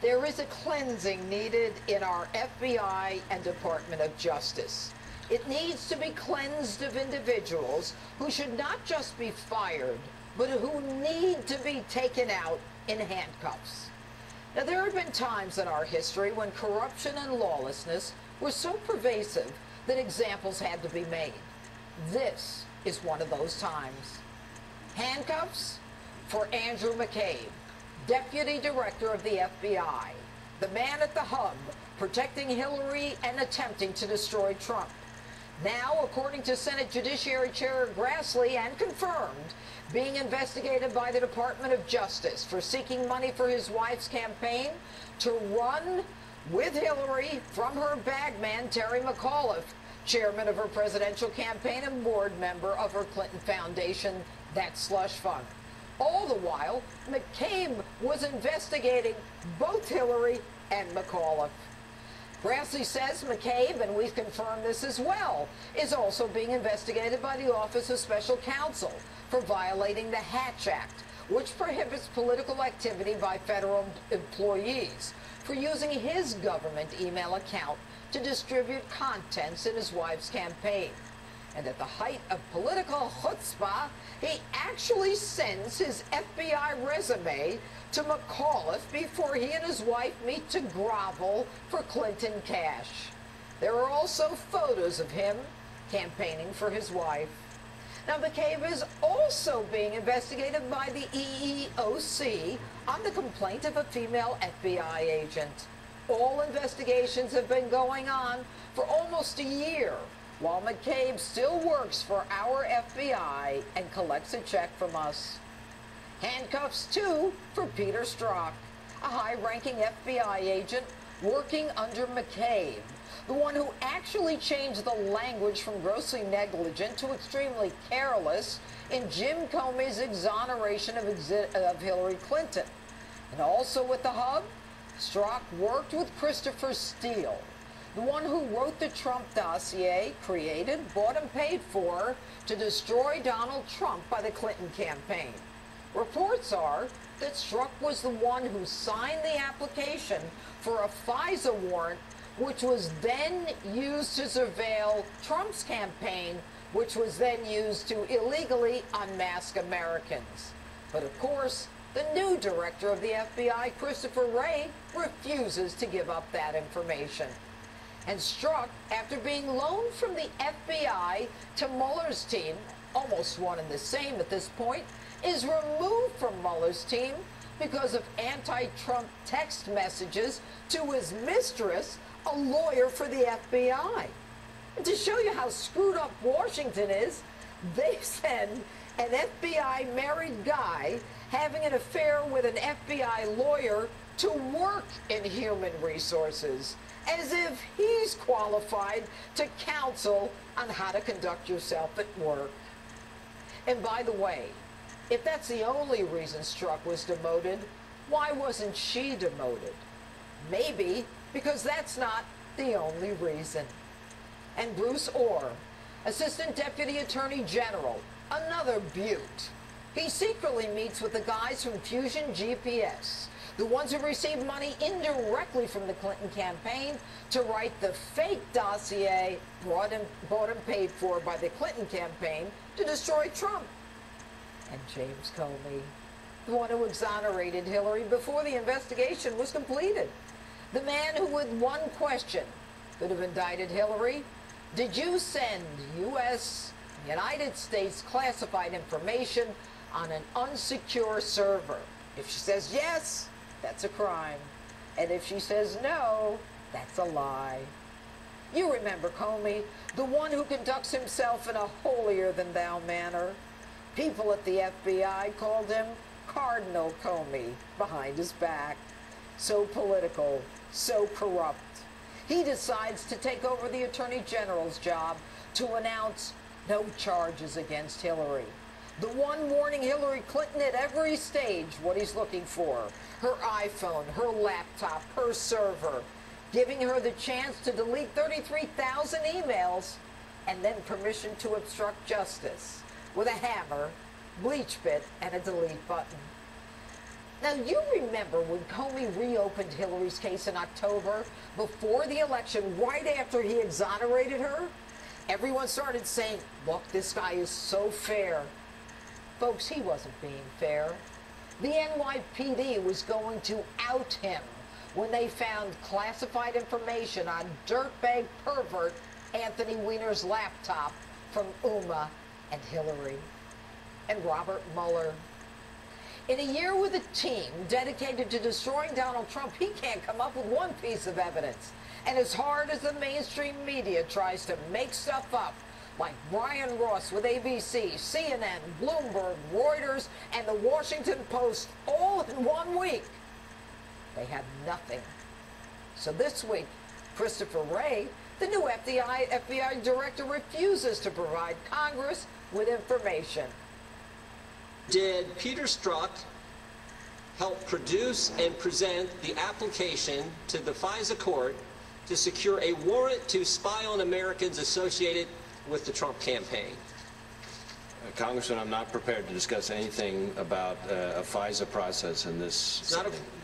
There is a cleansing needed in our FBI and Department of Justice. It needs to be cleansed of individuals who should not just be fired, but who need to be taken out in handcuffs. Now, there have been times in our history when corruption and lawlessness were so pervasive that examples had to be made. This is one of those times. Handcuffs for Andrew McCabe, Deputy Director of the FBI, the man at the hub protecting Hillary and attempting to destroy Trump. Now, according to Senate Judiciary Chair Grassley, and confirmed, being investigated by the Department of Justice for seeking money for his wife's campaign to run with Hillary from her bagman, Terry McAuliffe, chairman of her presidential campaign and board member of her Clinton Foundation, that slush fund. All the while, McCabe was investigating both Hillary and McAuliffe. Grassley says McCabe, and we've confirmed this as well, is also being investigated by the Office of Special Counsel for violating the Hatch Act, which prohibits political activity by federal employees for using his government email account to distribute contents in his wife's campaign. And at the height of political chutzpah, he actually sends his FBI resume to McAuliffe before he and his wife meet to grovel for Clinton cash. There are also photos of him campaigning for his wife. Now, McCabe is also being investigated by the EEOC on the complaint of a female FBI agent. All investigations have been going on for almost a year, while McCabe still works for our FBI and collects a check from us. Handcuffs, too, for Peter Strzok, a high-ranking FBI agent working under McCabe, the one who actually changed the language from grossly negligent to extremely careless in Jim Comey's exoneration of Hillary Clinton. And also with the hub, Strzok worked with Christopher Steele, the one who wrote the Trump dossier, created, bought, and paid for to destroy Donald Trump by the Clinton campaign. Reports are that Strzok was the one who signed the application for a FISA warrant, which was then used to surveil Trump's campaign, which was then used to illegally unmask Americans. But of course, the new director of the FBI, Christopher Wray, refuses to give up that information. And Strzok, after being loaned from the FBI to Mueller's team, almost one and the same at this point, is removed from Mueller's team because of anti-Trump text messages to his mistress, a lawyer for the FBI. And to show you how screwed up Washington is, they send an FBI married guy having an affair with an FBI lawyer to work in human resources, as if he's qualified to counsel on how to conduct yourself at work. And by the way, if that's the only reason Strzok was demoted, why wasn't she demoted? Maybe because that's not the only reason. And Bruce Orr, Assistant Deputy Attorney General, another beaut. He secretly meets with the guys from Fusion GPS, the ones who received money indirectly from the Clinton campaign to write the fake dossier bought and paid for by the Clinton campaign to destroy Trump. And James Comey, the one who exonerated Hillary before the investigation was completed. The man who, with one question, could have indicted Hillary. Did you send United States classified information on an unsecure server? If she says yes, that's a crime. And if she says no, that's a lie. You remember Comey, the one who conducts himself in a holier-than-thou manner. People at the FBI called him Cardinal Comey behind his back. So political, so corrupt. He decides to take over the Attorney General's job to announce no charges against Hillary. The one warning Hillary Clinton at every stage what he's looking for. Her iPhone, her laptop, her server. Giving her the chance to delete 33,000 emails and then permission to obstruct justice with a hammer, bleach bit, and a delete button. Now, you remember when Comey reopened Hillary's case in October, before the election, right after he exonerated her? Everyone started saying, look, this guy is so fair. Folks, he wasn't being fair. The NYPD was going to out him when they found classified information on dirtbag pervert Anthony Weiner's laptop from Uma and Hillary and Robert Mueller. In a year with a team dedicated to destroying Donald Trump, he can't come up with one piece of evidence. And as hard as the mainstream media tries to make stuff up, like Brian Ross with ABC, CNN, Bloomberg, Reuters, and the Washington Post all in 1 week, they have nothing. So this week, Christopher Wray, the new FBI director, refuses to provide Congress with information. Did Peter Strzok help produce and present the application to the FISA court to secure a warrant to spy on Americans associated with the Trump campaign? Congressman, I'm not prepared to discuss anything about a FISA process in this.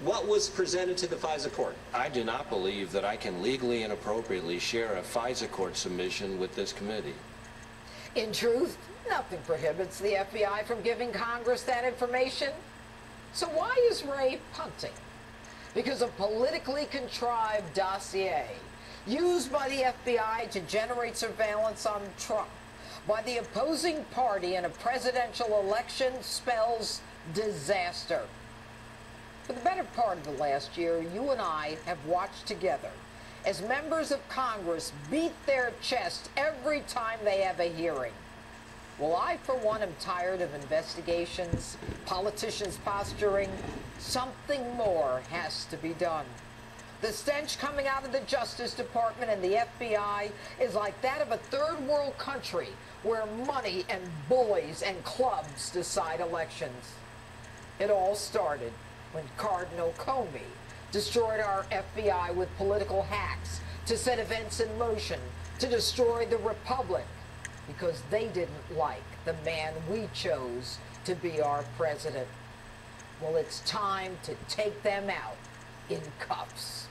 What was presented to the FISA court? I do not believe that I can legally and appropriately share a FISA court submission with this committee. In truth, nothing prohibits the FBI from giving Congress that information. So why is Wray punting? Because a politically contrived dossier used by the FBI to generate surveillance on Trump by the opposing party in a presidential election spells disaster. For the better part of the last year, you and I have watched together as members of Congress beat their chest every time they have a hearing. Well, I, for one, am tired of investigations, politicians posturing. Something more has to be done. The stench coming out of the Justice Department and the FBI is like that of a third world country where money and bullies and clubs decide elections. It all started when Cardinal Comey destroyed our FBI with political hacks to set events in motion to destroy the Republic because they didn't like the man we chose to be our president. Well, it's time to take them out in cuffs.